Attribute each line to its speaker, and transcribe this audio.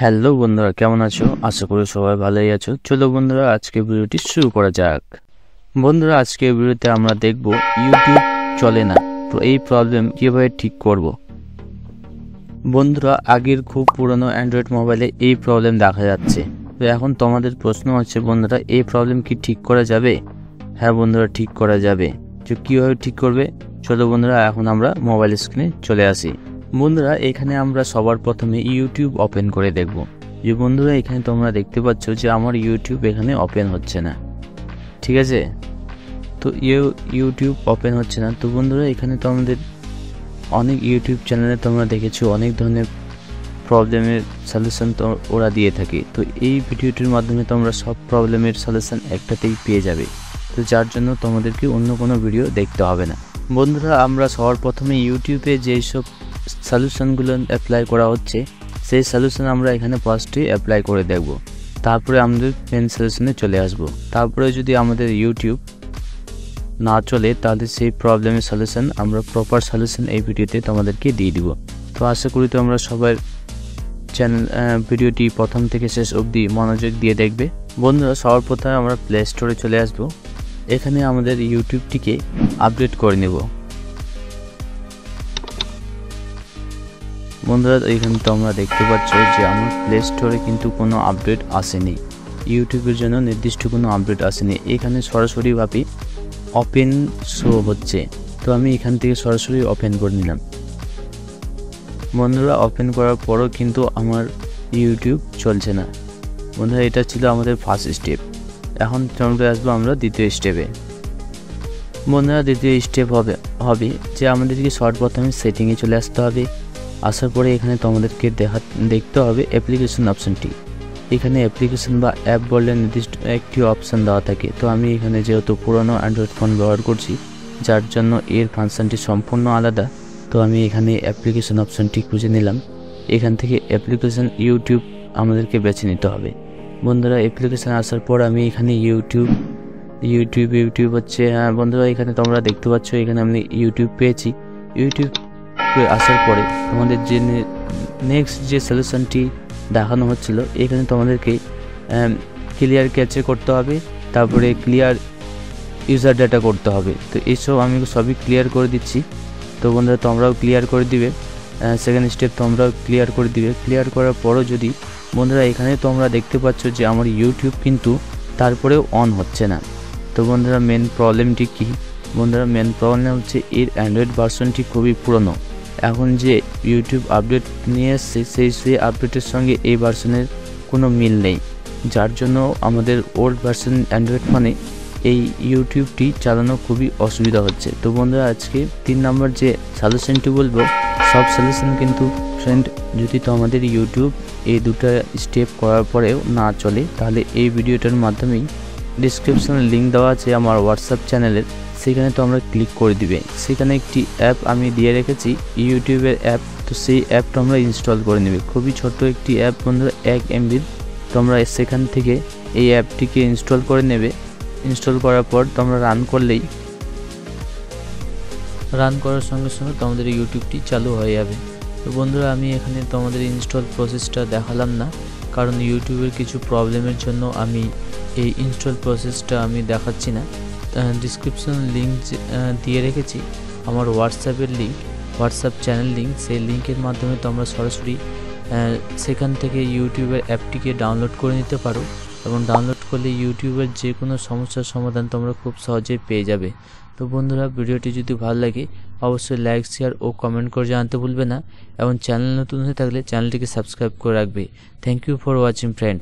Speaker 1: Hello বন্ধুরা, কেমন আছো? আশা করি সবাই ভালোই আছো। চলো বন্ধুরা, আজকে ভিডিওটি শুরু করা যাক। বন্ধুরা, আজকে ভিডিওতে আমরা দেখব ইউটিউব চলে না, এই প্রবলেম কিভাবে ঠিক করব। বন্ধুরা, আগের খুব পুরনো অ্যান্ড্রয়েড মোবাইলে এই প্রবলেম দেখা যাচ্ছে। তো এখন তোমাদের প্রশ্ন হচ্ছে, বন্ধুরা এই প্রবলেম কি ঠিক করা যাবে? হ্যাঁ বন্ধুরা, ঠিক করা যাবে। তো কীভাবে ঠিক করবে, চলো বন্ধুরা এখন আমরা মোবাইল স্ক্রিনে চলে আসি। বন্ধুরা, এখানে আমরা সবার প্রথমে ইউটিউব ওপেন করে দেখব। যে বন্ধুরা, এখানে তোমরা দেখতে পাচ্ছ যে আমার ইউটিউব এখানে ওপেন হচ্ছে না, ঠিক আছে? তো ইউটিউব ওপেন হচ্ছে না। তো বন্ধুরা, এখানে তো আমাদের অনেক ইউটিউব চ্যানেলে তোমরা দেখেছো অনেক ধরনের প্রবলেমের সলিউশন তো ওরা দিয়ে থাকে। তো এই ভিডিওটির মাধ্যমে তোমরা সব প্রবলেমের সলিউশন একটাতেই পেয়ে যাবে। তো যার জন্য তোমাদেরকে অন্য কোনো ভিডিও দেখতে হবে না। বন্ধুরা, আমরা সবার প্রথমে ইউটিউবে যেই সব সলিউশনগুলো অ্যাপ্লাই করা হচ্ছে সেই সলিউশন আমরা এখানে ফার্স্টে অ্যাপ্লাই করে দেখব। তারপরে আমাদের মেন সলিউশনে চলে আসব। তারপরে যদি আমাদের ইউটিউব না চলে তাহলে সেই প্রবলেমের সলিউশন আমরা প্রপার সলিউশন এই ভিডিওতে তোমাদেরকে দিয়ে দিব। তো আশা করি তোমরা সবাই চ্যানেল ভিডিওটি প্রথম থেকে শেষ অবধি মনোযোগ দিয়ে দেখবে। বন্ধুরা, সবার প্রথমে আমরা প্লে স্টোরে চলে আসব। এখানে আমাদের ইউটিউবটিকে আপডেট করে নেব। বন্ধুরা, এখানে তোমরা দেখতে পাচ্ছ যে আমার প্লে স্টোরে কিন্তু কোনো আপডেট আসেনি, ইউটিউবের জন্য নির্দিষ্ট কোনো আপডেট আসেনি। এখানে সরাসরিভাবে ওপেন শো হচ্ছে। তো আমি এখান থেকে সরাসরি ওপেন করে নিলাম। বন্ধুরা, ওপেন করার পরও কিন্তু আমার ইউটিউব চলছে না। বন্ধুরা, এটা ছিল আমাদের ফার্স্ট স্টেপ। এখন চলে আসবো আমরা দ্বিতীয় স্টেপে। বন্ধুরা, দ্বিতীয় স্টেপ হবে যে আমাদেরকে সর্বপ্রথমে সেটিংয়ে চলে আসতে হবে। আসার পরে এখানে তোমাদেরকে দেখতে হবে অ্যাপ্লিকেশন অপশানটি। এখানে অ্যাপ্লিকেশন বা অ্যাপ বললে নির্দিষ্ট একটি অপশান দেওয়া থাকে। তো আমি এখানে যেহেতু পুরনো অ্যান্ড্রয়েড ফোন ব্যবহার করছি, যার জন্য এর ফাংশনটি সম্পূর্ণ আলাদা। তো আমি এখানে অ্যাপ্লিকেশন অপশানটি খুঁজে নিলাম। এখান থেকে অ্যাপ্লিকেশন ইউটিউব আমাদেরকে বেছে নিতে হবে। বন্ধুরা, অ্যাপ্লিকেশান আসার পর আমি এখানে ইউটিউব হচ্ছে। বন্ধুরা, এখানে তোমরা দেখতে পাচ্ছ এখানে আমি ইউটিউব পেয়েছি। ইউটিউব আসার পরে আমাদের যে নেক্সট যে সলিউশনটি দেখানো হচ্ছিল, এখানে তোমাদেরকে ক্লিয়ার ক্যাপচা করতে হবে, তারপরে ক্লিয়ার ইউজার ডাটা করতে হবে। তো এইসব আমি সবই ক্লিয়ার করে দিচ্ছি। তো বন্ধুরা, তোমরাও ক্লিয়ার করে দিবে। সেকেন্ড স্টেপ তোমরাও ক্লিয়ার করে দিবে। ক্লিয়ার করার পরও যদি বন্ধুরা এখানে তোমরা দেখতে পাচ্ছ যে আমার ইউটিউব কিন্তু তারপরেও অন হচ্ছে না। তো বন্ধুরা, মেন প্রবলেমটি কী? বন্ধুরা, মেন প্রবলেম হচ্ছে এর অ্যান্ড্রয়েড ভার্সনটি খুবই পুরনো। এখন যে ইউটিউব আপডেট নিয়ে এসছে সেই আপডেটের সঙ্গে এই ভার্সনের কোনো মিল নেই, যার জন্য আমাদের ওল্ড ভার্সন অ্যান্ড্রয়েড ফোনে এই ইউটিউবটি চালানো খুবই অসুবিধা হচ্ছে। তো বন্ধুরা, আজকে 3 নম্বর যে সলিউশনটি বলবো, সব সলিউশন কিন্তু ফ্রেন্ড যদি তোমাদের ইউটিউব এই দুটো স্টেপ করার পরেও না চলে, তাহলে এই ভিডিওটার মাধ্যমেই ডিসক্রিপশনে লিঙ্ক দেওয়া আছে আমার হোয়াটসঅ্যাপ চ্যানেলের, সেখানে তোমরা ক্লিক করে দিবে। সেখানে একটি অ্যাপ আমি দিয়ে রেখেছি, ইউটিউবের অ্যাপ। তো সেই অ্যাপ তোমরা ইনস্টল করে নেবে। খুবই ছোট্ট একটি অ্যাপ বন্ধুরা, 1 MB। তোমরা সেখান থেকে এই অ্যাপটিকে ইনস্টল করে নেবে। ইনস্টল করার পর তোমরা রান করার সঙ্গে সঙ্গে তোমাদের ইউটিউবটি চালু হয়ে যাবে। তো বন্ধুরা, আমি এখানে তোমাদের ইনস্টল প্রসেসটা দেখালাম না, কারণ ইউটিউবের কিছু প্রবলেমের জন্য আমি এই ইনস্টল প্রসেসটা আমি দেখাচ্ছি না। ডিসক্রিপশন লিঙ্ক দিয়ে রেখেছি আমার হোয়াটসঅ্যাপের লিঙ্ক, হোয়াটসঅ্যাপ চ্যানেল লিঙ্ক। সেই লিঙ্কের মাধ্যমে তোমরা সরাসরি সেখান থেকে ইউটিউবের অ্যাপটিকে ডাউনলোড করে নিতে পারো, এবং ডাউনলোড করলে ইউটিউবের যে কোনো সমস্যার সমাধান তোমরা খুব সহজেই পেয়ে যাবে। তো বন্ধুরা, ভিডিওটি যদি ভালো লাগে অবশ্যই লাইক, শেয়ার ও কমেন্ট করে জানাতে ভুলবে না, এবং চ্যানেল নতুন হয়ে থাকলে চ্যানেলটিকে সাবস্ক্রাইব করে রাখবে। Thank you for watching friend.